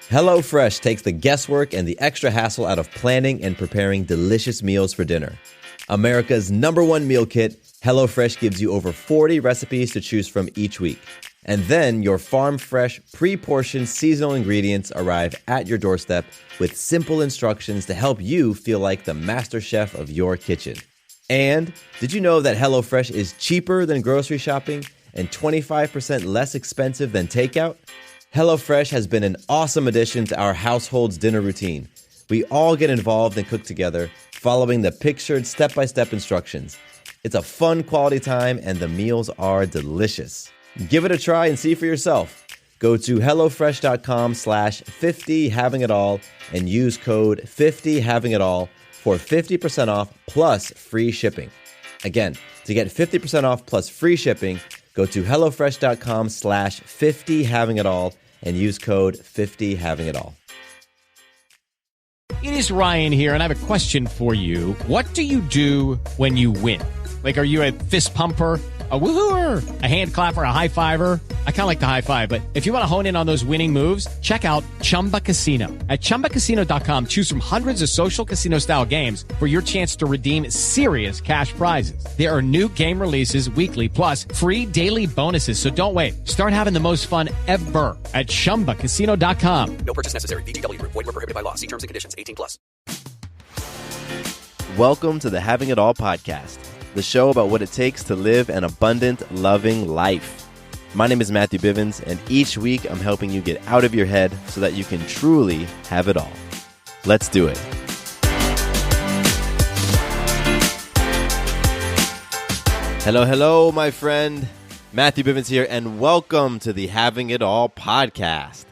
HelloFresh takes the guesswork and the extra hassle out of planning and preparing delicious meals for dinner. America's #1 meal kit, HelloFresh gives you over 40 recipes to choose from each week. And then your farm-fresh, pre-portioned seasonal ingredients arrive at your doorstep with simple instructions to help you feel like the master chef of your kitchen. And did you know that HelloFresh is cheaper than grocery shopping and 25% less expensive than takeout? HelloFresh has been an awesome addition to our household's dinner routine. We all get involved and cook together, following the pictured step-by-step instructions. It's a fun quality time, and the meals are delicious. Give it a try and see for yourself. Go to HelloFresh.com/50havingitall and use code 50havingitall for 50% off plus free shipping. Again, to get 50% off plus free shipping, go to HelloFresh.com/50havingitall and use code 50havingitall. It is Ryan here, and I have a question for you. What do you do when you win? Like, are you a fist pumper, a woohooer, a hand clapper, a high fiver? I kind of like the high five, but if you want to hone in on those winning moves, check out Chumba Casino. At ChumbaCasino.com, choose from hundreds of social casino-style games for your chance to redeem serious cash prizes. There are new game releases weekly, plus free daily bonuses, so don't wait. Start having the most fun ever at ChumbaCasino.com. No purchase necessary. VGW Group. Void where prohibited by law. See terms and conditions. 18+. Welcome to the Having It All podcast, the show about what it takes to live an abundant, loving life. My name is Matthew Bivens, and each week I'm helping you get out of your head so that you can truly have it all. Let's do it. Hello, my friend. Matthew Bivens here, and welcome to the Having It All podcast.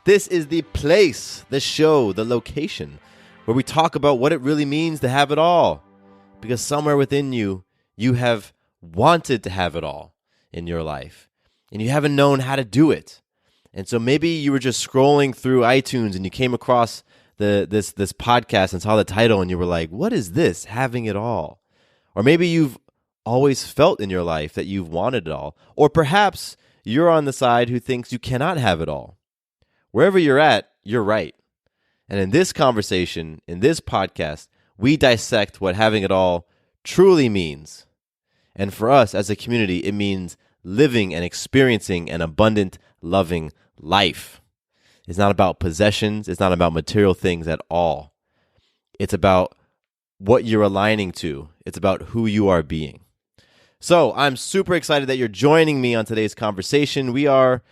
This is the place, the show, the location where we talk about what it really means to have it all. Because somewhere within you, you have wanted to have it all in your life, and you haven't known how to do it. And so maybe you were just scrolling through iTunes and you came across this podcast and saw the title and you were like, what is this, having it all? Or maybe you've always felt in your life that you've wanted it all. Or perhaps you're on the side who thinks you cannot have it all. Wherever you're at, you're right. And in this conversation, in this podcast, we dissect what having it all truly means. And for us as a community, it means living and experiencing an abundant, loving life. It's not about possessions. It's not about material things at all. It's about what you're aligning to. It's about who you are being. So I'm super excited that you're joining me on today's conversation. We are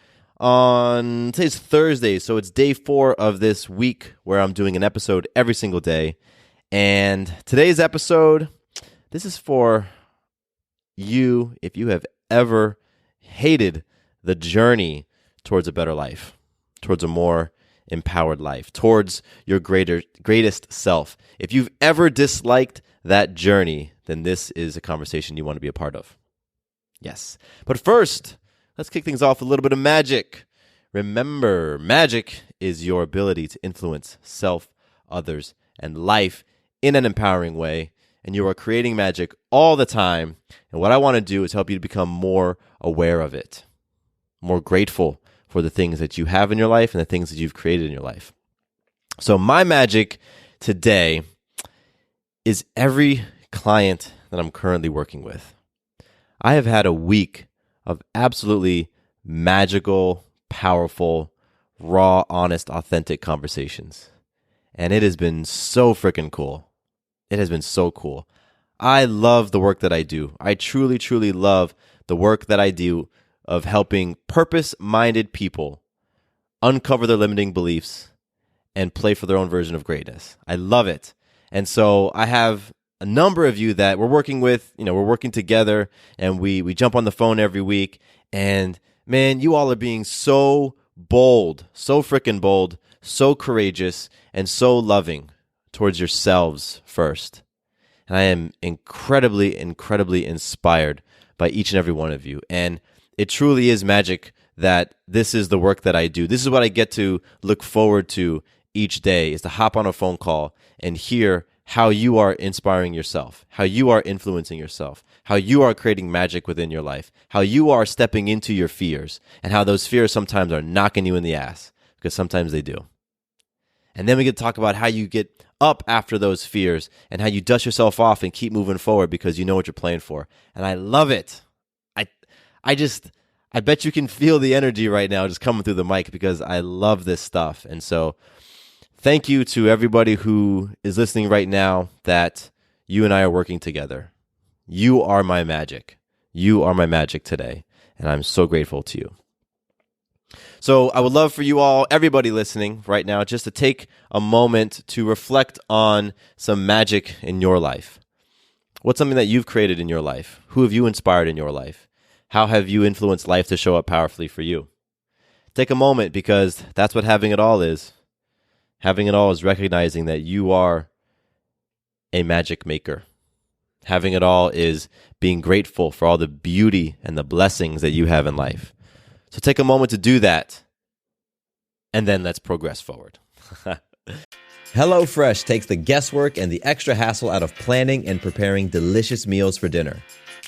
on today's Thursday, so it's day 4 of this week where I'm doing an episode every single day. And today's episode, this is for you if you have ever hated the journey towards a better life, towards a more empowered life, towards your greatest self. If you've ever disliked that journey, then this is a conversation you want to be a part of. Yes. But first, let's kick things off with a little bit of magic. Remember, magic is your ability to influence self, others, and life in an empowering way. And you are creating magic all the time. And what I want to do is help you to become more aware of it, more grateful for the things that you have in your life and the things that you've created in your life. So my magic today is every client that I'm currently working with. I have had a week of absolutely magical, powerful, raw, honest, authentic conversations. And it has been so freaking cool. It has been so cool. I love the work that I do. I truly, truly love the work that I do of helping purpose-minded people uncover their limiting beliefs and play for their own version of greatness. I love it. And so I have a number of you that we're working with, we're working together, and we jump on the phone every week. And man, you all are being so bold, so freaking bold, so courageous, and so loving towards yourselves first. And I am incredibly, incredibly inspired by each and every one of you. And it truly is magic that this is the work that I do. This is what I get to look forward to each day, is to hop on a phone call and hear how you are inspiring yourself, how you are influencing yourself, how you are creating magic within your life, how you are stepping into your fears, and how those fears sometimes are knocking you in the ass, because sometimes they do. And then we get to talk about how you get up after those fears and how you dust yourself off and keep moving forward because you know what you're playing for. And I love it. I bet you can feel the energy right now just coming through the mic because I love this stuff. And so thank you to everybody who is listening right now that you and I are working together. You are my magic. You are my magic today. And I'm so grateful to you. So I would love for you all, everybody listening right now, just to take a moment to reflect on some magic in your life. What's something that you've created in your life? Who have you inspired in your life? How have you influenced life to show up powerfully for you? Take a moment because that's what having it all is. Having it all is recognizing that you are a magic maker. Having it all is being grateful for all the beauty and the blessings that you have in life. So take a moment to do that, and then let's progress forward. HelloFresh takes the guesswork and the extra hassle out of planning and preparing delicious meals for dinner.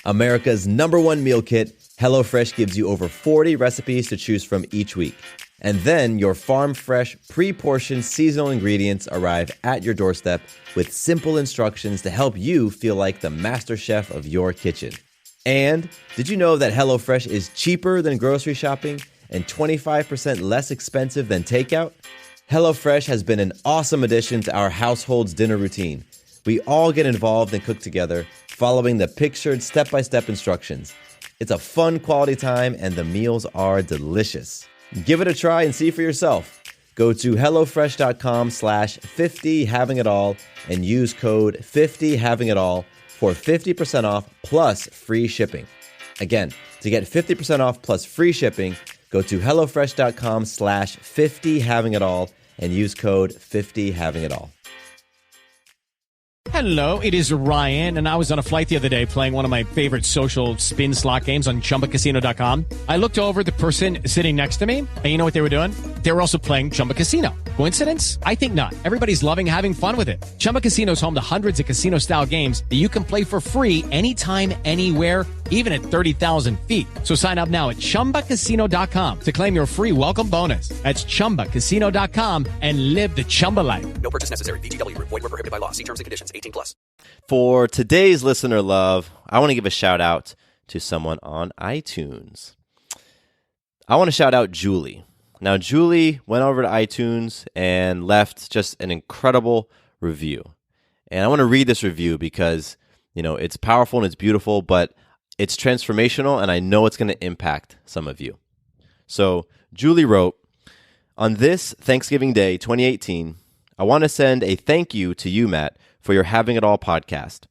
America's #1 meal kit, HelloFresh gives you over 40 recipes to choose from each week. And then your farm-fresh, pre-portioned seasonal ingredients arrive at your doorstep with simple instructions to help you feel like the master chef of your kitchen. And did you know that HelloFresh is cheaper than grocery shopping and 25% less expensive than takeout? HelloFresh has been an awesome addition to our household's dinner routine. We all get involved and cook together, following the pictured step-by-step instructions. It's a fun quality time and the meals are delicious. Give it a try and see for yourself. Go to HelloFresh.com/50havingitall and use code 50havingitall for 50% off plus free shipping. Again, to get 50% off plus free shipping, go to HelloFresh.com/50havingitall and use code 50havingitall. Hello, it is Ryan, and I was on a flight the other day playing one of my favorite social spin slot games on ChumbaCasino.com. I looked over at the person sitting next to me, and you know what they were doing? They were also playing Chumba Casino. Coincidence? I think not. Everybody's loving having fun with it. Chumba Casino is home to hundreds of casino-style games that you can play for free anytime, anywhere, even at 30,000 feet. So sign up now at ChumbaCasino.com to claim your free welcome bonus. That's ChumbaCasino.com and live the Chumba life. No purchase necessary. VGW Group. Void where prohibited by law. See terms and conditions. 18+. For today's listener love, I want to give a shout out to someone on iTunes. I want to shout out Julie. Now, Julie went over to iTunes and left just an incredible review. And I want to read this review because, you know, it's powerful and it's beautiful, but it's transformational, and I know it's going to impact some of you. So Julie wrote, "On this Thanksgiving Day 2018, I want to send a thank you to you, Matt, for your Having It All podcast.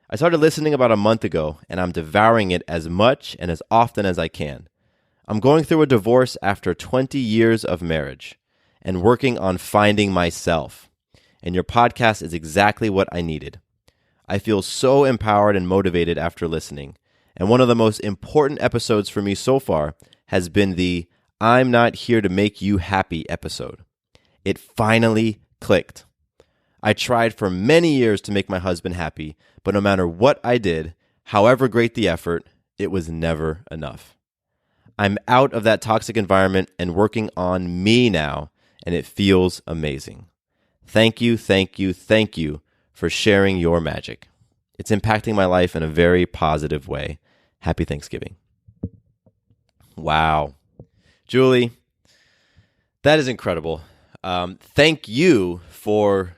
I started listening about a month ago, and I'm devouring it as much and as often as I can. I'm going through a divorce after 20 years of marriage and working on finding myself, and your podcast is exactly what I needed. I feel so empowered and motivated after listening, and one of the most important episodes for me so far has been the I'm Not Here to Make You Happy episode. It finally clicked. I tried for many years to make my husband happy, but no matter what I did, however great the effort, it was never enough. I'm out of that toxic environment and working on me now, and it feels amazing. Thank you, thank you, thank you for sharing your magic. It's impacting my life in a very positive way. Happy Thanksgiving." Wow. Julie, that is incredible. Thank you for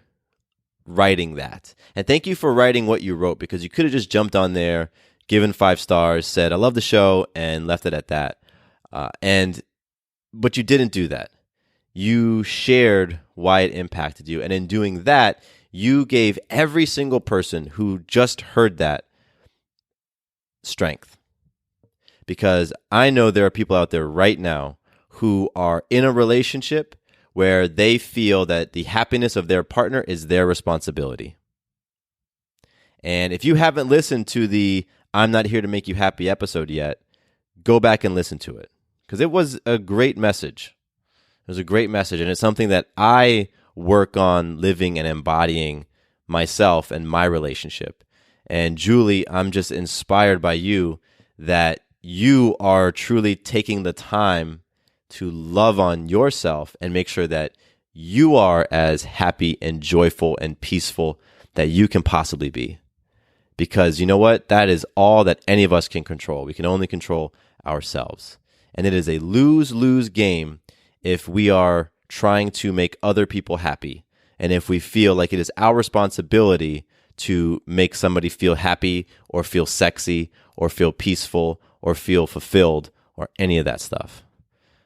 writing that. And thank you for writing what you wrote, because you could have just jumped on there, given 5 stars, said, "I love the show," and left it at that. But you didn't do that. You shared why it impacted you. And in doing that, you gave every single person who just heard that strength. Because I know there are people out there right now who are in a relationship where they feel that the happiness of their partner is their responsibility. And if you haven't listened to the I'm Not Here to Make You Happy episode yet, go back and listen to it, because it was a great message. It was a great message, and it's something that I work on living and embodying myself and my relationship. And Julie, I'm just inspired by you that you are truly taking the time to love on yourself and make sure that you are as happy and joyful and peaceful that you can possibly be. Because you know what? That is all that any of us can control. We can only control ourselves. And it is a lose-lose game if we are trying to make other people happy, and if we feel like it is our responsibility to make somebody feel happy or feel sexy or feel peaceful or feel fulfilled or any of that stuff.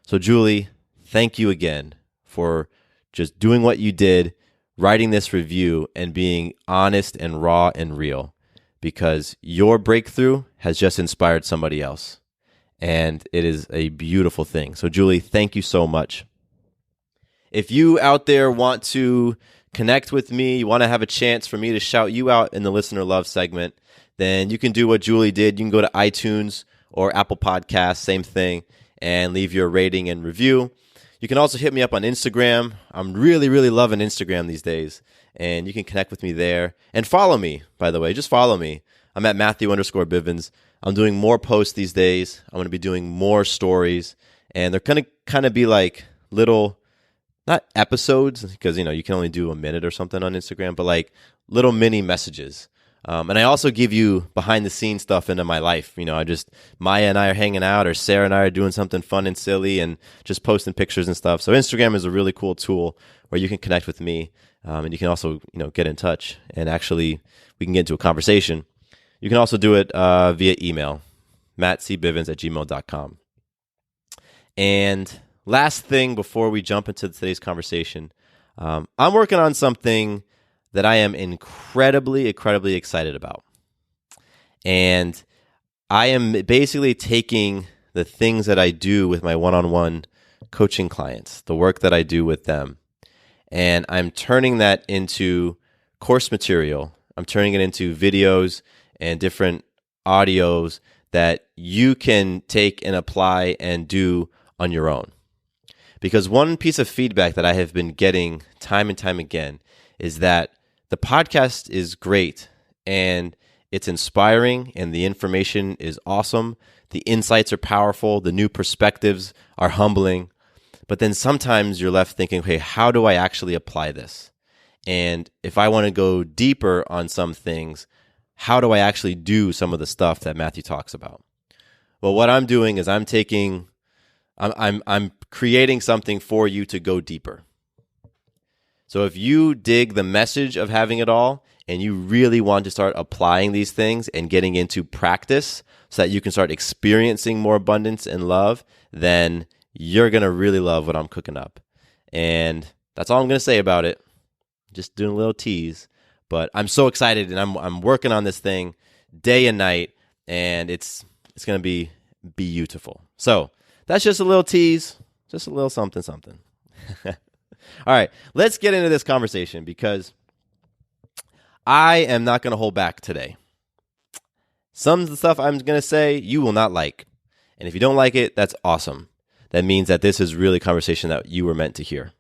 So Julie, thank you again for just doing what you did, writing this review and being honest and raw and real, because your breakthrough has just inspired somebody else. And it is a beautiful thing. So Julie, thank you so much. If you out there want to connect with me, you want to have a chance for me to shout you out in the Listener Love segment, then you can do what Julie did. You can go to iTunes or Apple Podcasts, same thing, and leave your rating and review. You can also hit me up on Instagram. I'm really, really loving Instagram these days, and you can connect with me there. And follow me, by the way. Just follow me. I'm at Matthew_Bivens. I'm doing more posts these days. I'm going to be doing more stories, and they're going to kind of be like little, not episodes, because you can only do a minute or something on Instagram, but like little mini messages. And I also give you behind the scenes stuff into my life. Maya and I are hanging out, or Sarah and I are doing something fun and silly and just posting pictures and stuff. So Instagram is a really cool tool where you can connect with me, and you can also get in touch, and actually we can get into a conversation. You can also do it via email, mattcbivens@gmail.com. And last thing before we jump into today's conversation, I'm working on something that I am incredibly excited about. And I am basically taking the things that I do with my one-on-one coaching clients, the work that I do with them, and I'm turning that into course material. I'm turning it into videos and different audios that you can take and apply and do on your own. Because one piece of feedback that I have been getting time and time again is that the podcast is great and it's inspiring and the information is awesome. The insights are powerful. The new perspectives are humbling. But then sometimes you're left thinking, okay, how do I actually apply this? And if I want to go deeper on some things, how do I actually do some of the stuff that Matthew talks about? Well, what I'm doing is I'm creating something for you to go deeper. So if you dig the message of having it all and you really want to start applying these things and getting into practice so that you can start experiencing more abundance and love, then you're going to really love what I'm cooking up. And that's all I'm going to say about it. Just doing a little tease. But I'm so excited, and I'm working on this thing day and night, and it's going to be beautiful. So that's just a little tease, just a little something. All right, let's get into this conversation, because I am not going to hold back today. Some of the stuff I'm going to say you will not like, and if you don't like it, that's awesome. That means that this is really a conversation that you were meant to hear.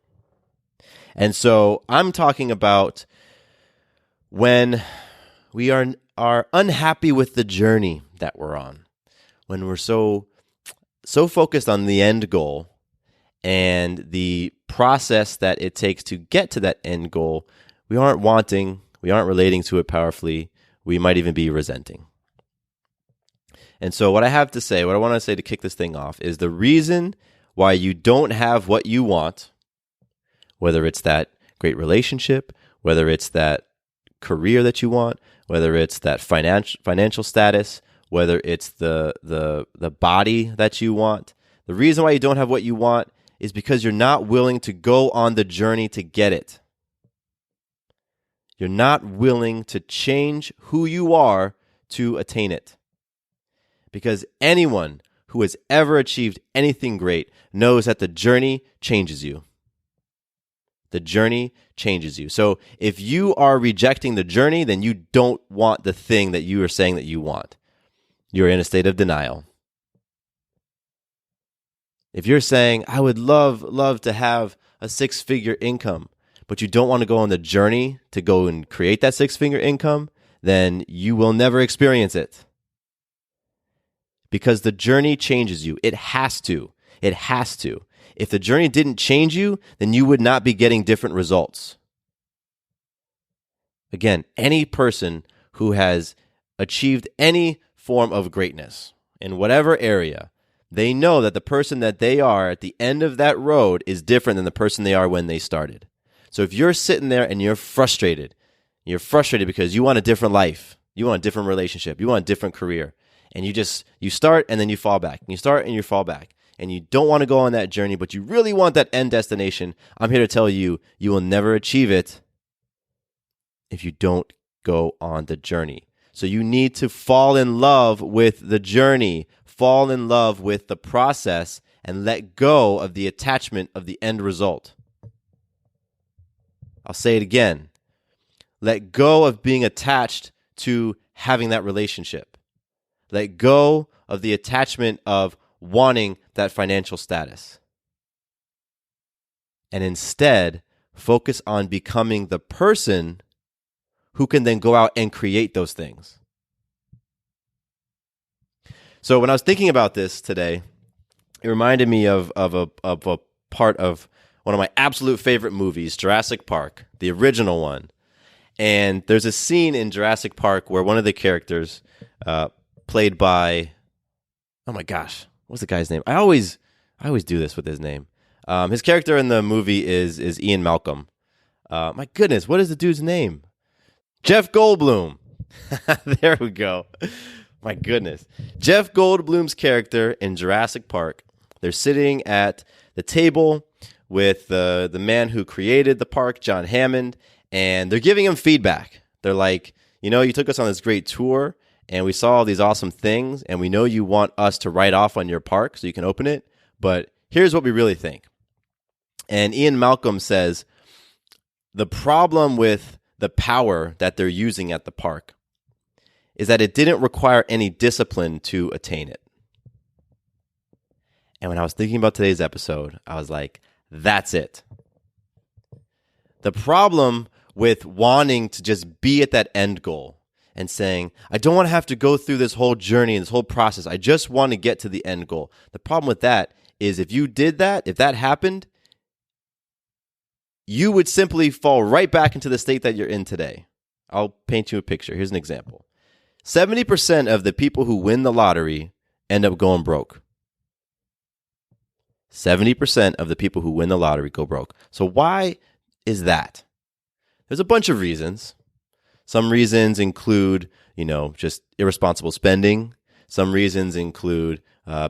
And so I'm talking about when we are unhappy with the journey that we're on, when we're so focused on the end goal and the process that it takes to get to that end goal, we aren't relating to it powerfully, we might even be resenting. And so what I want to say to kick this thing off is the reason why you don't have what you want, whether it's that great relationship, whether it's that career that you want, whether it's that financial status, whether it's the body that you want. The reason why you don't have what you want is because you're not willing to go on the journey to get it. You're not willing to change who you are to attain it. Because anyone who has ever achieved anything great knows that the journey changes you. The journey changes you. So if you are rejecting the journey, then you don't want the thing that you are saying that you want. You're in a state of denial. If you're saying, I would love to have a 6-figure income, but you don't want to go on the journey to go and create that 6-figure income, then you will never experience it. Because the journey changes you. It has to. It has to. If the journey didn't change you, then you would not be getting different results. Again, any person who has achieved any form of greatness in whatever area, they know that the person that they are at the end of that road is different than the person they are when they started. So if you're sitting there and you're frustrated because you want a different life, you want a different relationship, you want a different career, and you start and then you fall back, and you start and you fall back, and you don't want to go on that journey, but you really want that end destination, I'm here to tell you, you will never achieve it if you don't go on the journey. So you need to fall in love with the journey, fall in love with the process, and let go of the attachment of the end result. I'll say it again. Let go of being attached to having that relationship. Let go of the attachment of wanting that financial status. And instead, focus on becoming the person who can then go out and create those things. So when I was thinking about this today, it reminded me of a part of one of my absolute favorite movies, Jurassic Park, the original one. And there's a scene in Jurassic Park where one of the characters, played by, oh my gosh, what's the guy's name? I always do this with his name. His character in the movie is Ian Malcolm. My goodness, what is the dude's name? Jeff Goldblum. There we go. My goodness. Jeff Goldblum's character in Jurassic Park. They're sitting at the table with the man who created the park, John Hammond, and they're giving him feedback. They're like, you took us on this great tour, and we saw all these awesome things, and we know you want us to write off on your park so you can open it, but here's what we really think. And Ian Malcolm says, the problem with the power that they're using at the park is that it didn't require any discipline to attain it. And when I was thinking about today's episode, I was like, that's it. The problem with wanting to just be at that end goal and saying, I don't want to have to go through this whole journey and this whole process. I just want to get to the end goal. The problem with that is if you did that, if that happened, you would simply fall right back into the state that you're in today. I'll paint you a picture. Here's an example. 70% of the people who win the lottery end up going broke. 70% of the people who win the lottery go broke. So why is that? There's a bunch of reasons. Some reasons include, just irresponsible spending. Some reasons include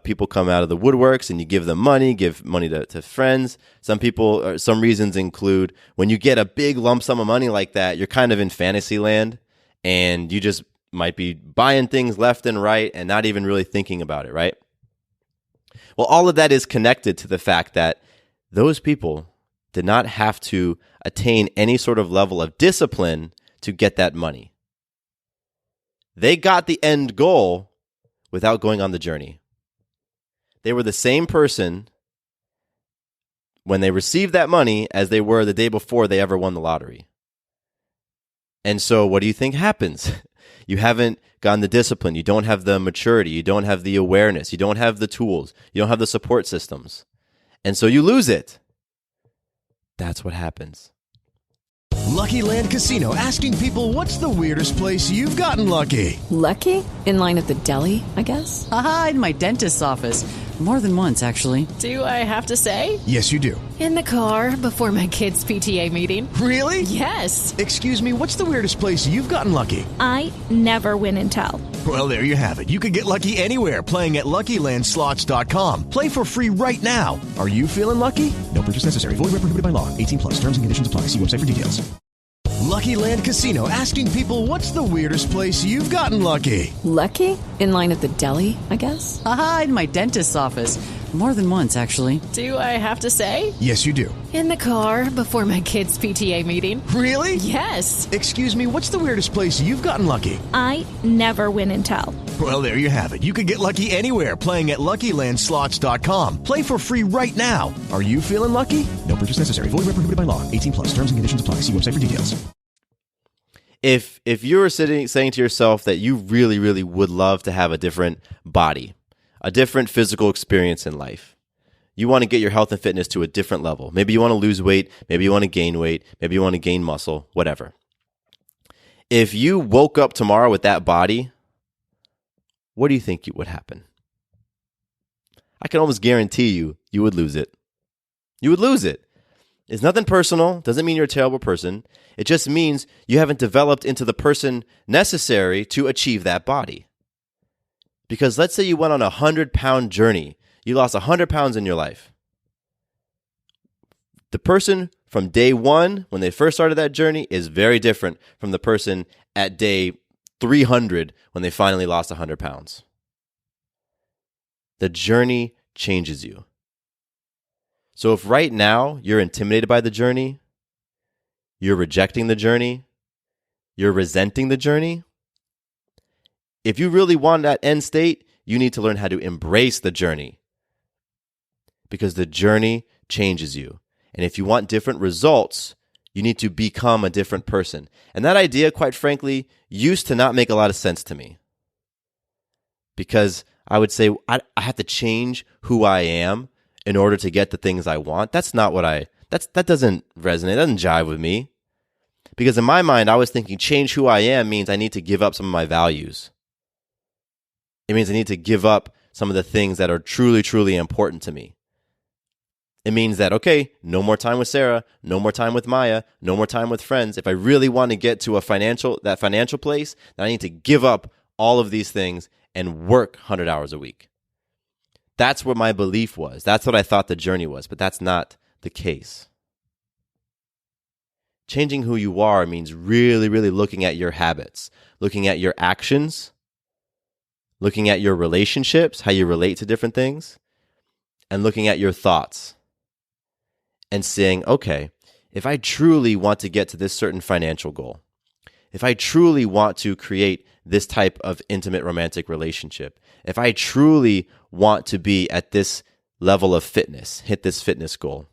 people come out of the woodworks and you give them money, give money to friends. Some reasons include when you get a big lump sum of money like that, you're kind of in fantasy land and you just might be buying things left and right and not even really thinking about it, right? Well, all of that is connected to the fact that those people did not have to attain any sort of level of discipline to get that money. They got the end goal without going on the journey. They were the same person when they received that money as they were the day before they ever won the lottery. And so what do you think happens? You haven't gotten the discipline. You don't have the maturity. You don't have the awareness. You don't have the tools. You don't have the support systems. And so you lose it. That's what happens. Lucky Land Casino, asking people, what's the weirdest place you've gotten lucky? Lucky? In line at the deli, I guess? Aha, in my dentist's office. More than once, actually. Do I have to say? Yes, you do. In the car before my kids' PTA meeting. Really? Yes. Excuse me, what's the weirdest place you've gotten lucky? I never win and tell. Well, there you have it. You can get lucky anywhere, playing at LuckyLandSlots.com. Play for free right now. Are you feeling lucky? No purchase necessary. Void where prohibited by law. 18+. Terms and conditions apply. See website for details. Lucky Land Casino, asking people, what's the weirdest place you've gotten lucky? Lucky? In line at the deli, I guess? Aha, in my dentist's office. More than once, actually. Do I have to say? Yes, you do. In the car before my kids' PTA meeting. Really? Yes. Excuse me, what's the weirdest place you've gotten lucky? I never win and tell. Well, there you have it. You can get lucky anywhere, playing at LuckyLandSlots.com. Play for free right now. Are you feeling lucky? No purchase necessary. Void where prohibited by law. 18+. Terms and conditions apply. See website for details. If you were saying to yourself that you really, really would love to have a different body, a different physical experience in life, you want to get your health and fitness to a different level. Maybe you want to lose weight. Maybe you want to gain weight. Maybe you want to gain muscle, whatever. If you woke up tomorrow with that body, what do you think would happen? I can almost guarantee you would lose it. You would lose it. It's nothing personal. Doesn't mean you're a terrible person. It just means you haven't developed into the person necessary to achieve that body. Because let's say you went on a 100-pound journey. You lost 100 pounds in your life. The person from day one, when they first started that journey, is very different from the person at day 300 when they finally lost 100 pounds. The journey changes you. So if right now you're intimidated by the journey, you're rejecting the journey, you're resenting the journey, if you really want that end state, you need to learn how to embrace the journey. Because the journey changes you. And if you want different results, you need to become a different person. And that idea, quite frankly, used to not make a lot of sense to me. Because I would say, I have to change who I am in order to get the things I want. That's not what that doesn't resonate, that doesn't jive with me. Because in my mind, I was thinking change who I am means I need to give up some of my values. It means I need to give up some of the things that are truly, truly important to me. It means that, okay, no more time with Sarah, no more time with Maya, no more time with friends. If I really want to get to that financial place, then I need to give up all of these things and work 100 hours a week. That's what my belief was. That's what I thought the journey was, but that's not the case. Changing who you are means really, really looking at your habits, looking at your actions, looking at your relationships, how you relate to different things, and looking at your thoughts. And saying, okay, if I truly want to get to this certain financial goal, if I truly want to create this type of intimate romantic relationship, if I truly want to be at this level of fitness, hit this fitness goal,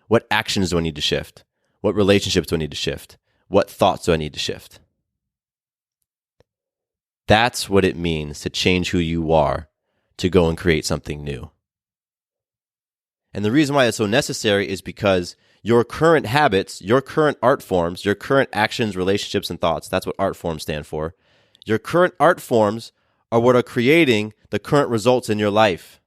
what actions do I need to shift? What relationships do I need to shift? What thoughts do I need to shift? That's what it means to change who you are, to go and create something new. And the reason why it's so necessary is because your current habits, your current art forms, your current actions, relationships, and thoughts, that's what art forms stand for. Your current art forms are what are creating the current results in your life.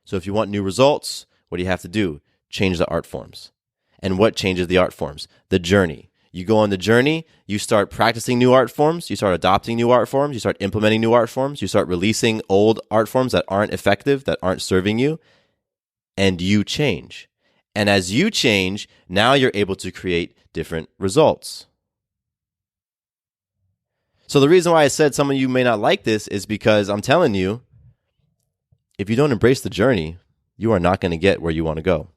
So if you want new results, what do you have to do? Change the art forms. And what changes the art forms? The journey. You go on the journey, you start practicing new art forms, you start adopting new art forms, you start implementing new art forms, you start releasing old art forms that aren't effective, that aren't serving you. And you change. And as you change, now you're able to create different results. So the reason why I said some of you may not like this is because I'm telling you, if you don't embrace the journey, you are not going to get where you want to go.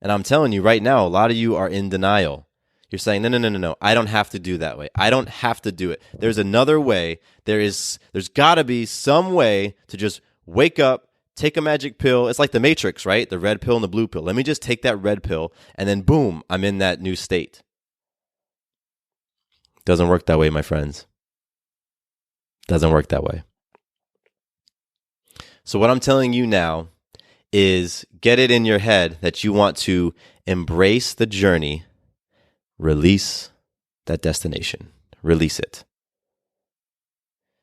And I'm telling you right now, a lot of you are in denial. You're saying, no, I don't have to do that way. I don't have to do it. There's another way. There's got to be some way to just wake up, take a magic pill. It's like the Matrix, right? The red pill and the blue pill. Let me just take that red pill, and then boom, I'm in that new state. Doesn't work that way, my friends. Doesn't work that way. So what I'm telling you now is get it in your head that you want to embrace the journey, release that destination, release it.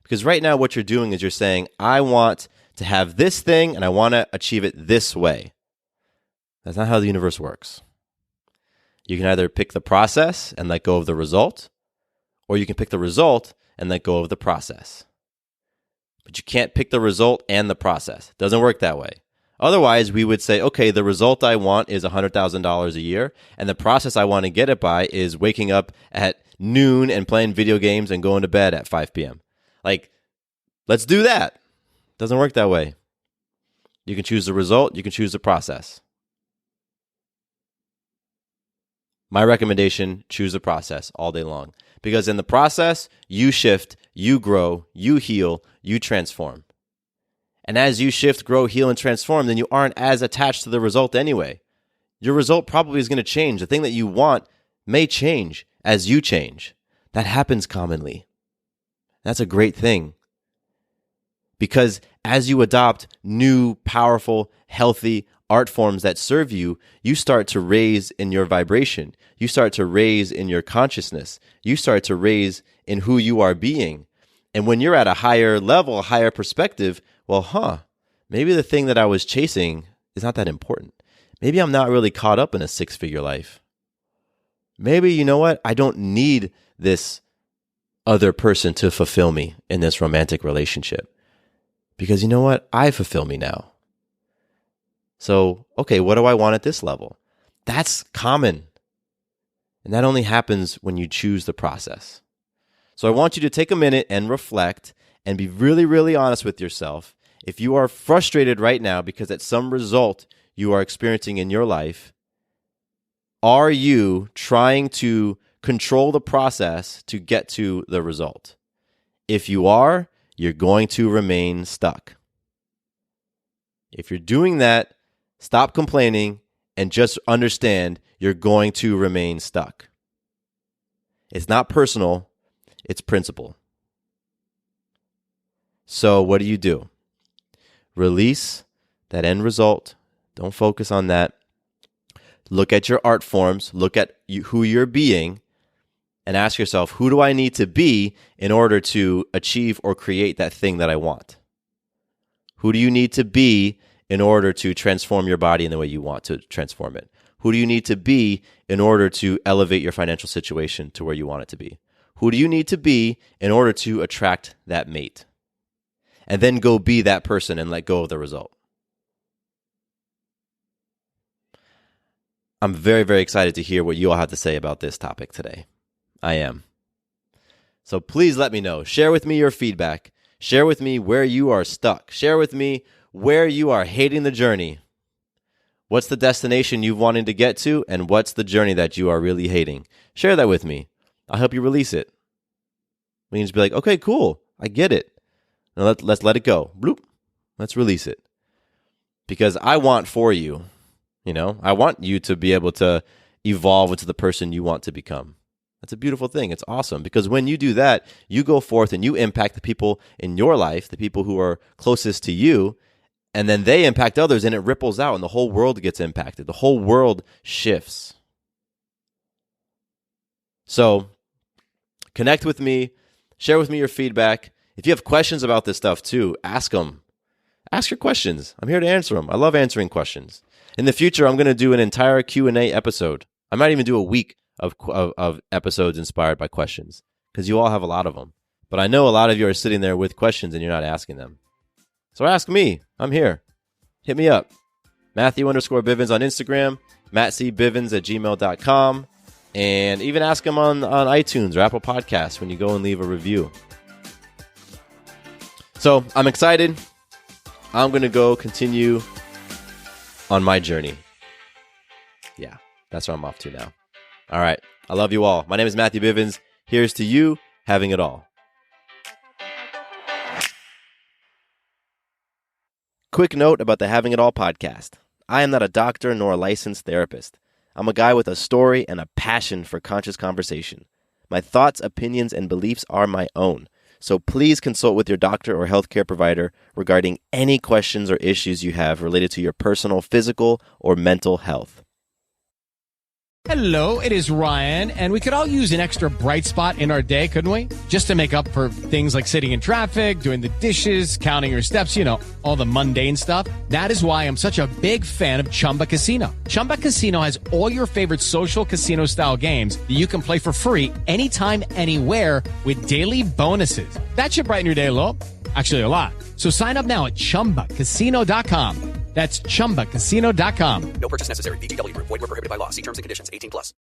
Because right now what you're doing is you're saying, I want to have this thing and I want to achieve it this way. That's not how the universe works. You can either pick the process and let go of the result, or you can pick the result and let go of the process. But you can't pick the result and the process. It doesn't work that way. Otherwise, we would say, okay, the result I want is $100,000 a year, and the process I want to get it by is waking up at noon and playing video games and going to bed at 5 p.m. Like, let's do that. Doesn't work that way. You can choose the result, you can choose the process. My recommendation, choose the process all day long. Because in the process, you shift, you grow, you heal, you transform. And as you shift, grow, heal, and transform, then you aren't as attached to the result anyway. Your result probably is going to change. The thing that you want may change as you change. That happens commonly. That's a great thing. Because as you adopt new, powerful, healthy art forms that serve you, you start to raise in your vibration. You start to raise in your consciousness. You start to raise in who you are being. And when you're at a higher level, a higher perspective, well, maybe the thing that I was chasing is not that important. Maybe I'm not really caught up in a 6-figure life. Maybe, you know what? I don't need this other person to fulfill me in this romantic relationship. Because you know what? I fulfill me now. So, okay, what do I want at this level? That's common. And that only happens when you choose the process. So I want you to take a minute and reflect and be really, really honest with yourself. If you are frustrated right now because at some result you are experiencing in your life, are you trying to control the process to get to the result? If you are, you're going to remain stuck. If you're doing that, stop complaining and just understand you're going to remain stuck. It's not personal, it's principle. So what do? Release that end result. Don't focus on that. Look at your art forms. Look at who you're being and ask yourself, who do I need to be in order to achieve or create that thing that I want? Who do you need to be in order to transform your body in the way you want to transform it? Who do you need to be in order to elevate your financial situation to where you want it to be? Who do you need to be in order to attract that mate? And then go be that person and let go of the result. I'm very, very excited to hear what you all have to say about this topic today. I am. So please let me know. Share with me your feedback. Share with me where you are stuck. Share with me where you are hating the journey. What's the destination you've wanted to get to, and what's the journey that you are really hating? Share that with me. I'll help you release it. We can just be like, okay, cool. I get it. Now let's let it go. Bloop. Let's release it. Because I want for you, I want you to be able to evolve into the person you want to become. That's a beautiful thing. It's awesome. Because when you do that, you go forth and you impact the people in your life, the people who are closest to you, and then they impact others, and it ripples out, and the whole world gets impacted. The whole world shifts. So connect with me. Share with me your feedback. If you have questions about this stuff too, ask them. Ask your questions. I'm here to answer them. I love answering questions. In the future, I'm going to do an entire Q&A episode. I might even do a week of episodes inspired by questions, because you all have a lot of them. But I know a lot of you are sitting there with questions and you're not asking them. So ask me. I'm here. Hit me up. Matthew_Bivens on Instagram, mattcbivens@gmail.com, and even ask them on iTunes or Apple Podcasts when you go and leave a review. So I'm excited. I'm going to go continue on my journey. Yeah, that's where I'm off to now. All right. I love you all. My name is Matthew Bivens. Here's to you having it all. Quick note about the Having It All podcast. I am not a doctor nor a licensed therapist. I'm a guy with a story and a passion for conscious conversation. My thoughts, opinions, and beliefs are my own. So please consult with your doctor or healthcare provider regarding any questions or issues you have related to your personal, physical, or mental health. Hello, it is Ryan, and we could all use an extra bright spot in our day, couldn't we? Just to make up for things like sitting in traffic, doing the dishes, counting your steps, all the mundane stuff. That is why I'm such a big fan of Chumba Casino. Chumba Casino has all your favorite social casino-style games that you can play for free anytime, anywhere with daily bonuses. That should brighten your day a little. Actually, a lot. So sign up now at ChumbaCasino.com. That's ChumbaCasino.com. No purchase necessary. VGW Group. Void where prohibited by law. See terms and conditions. 18+.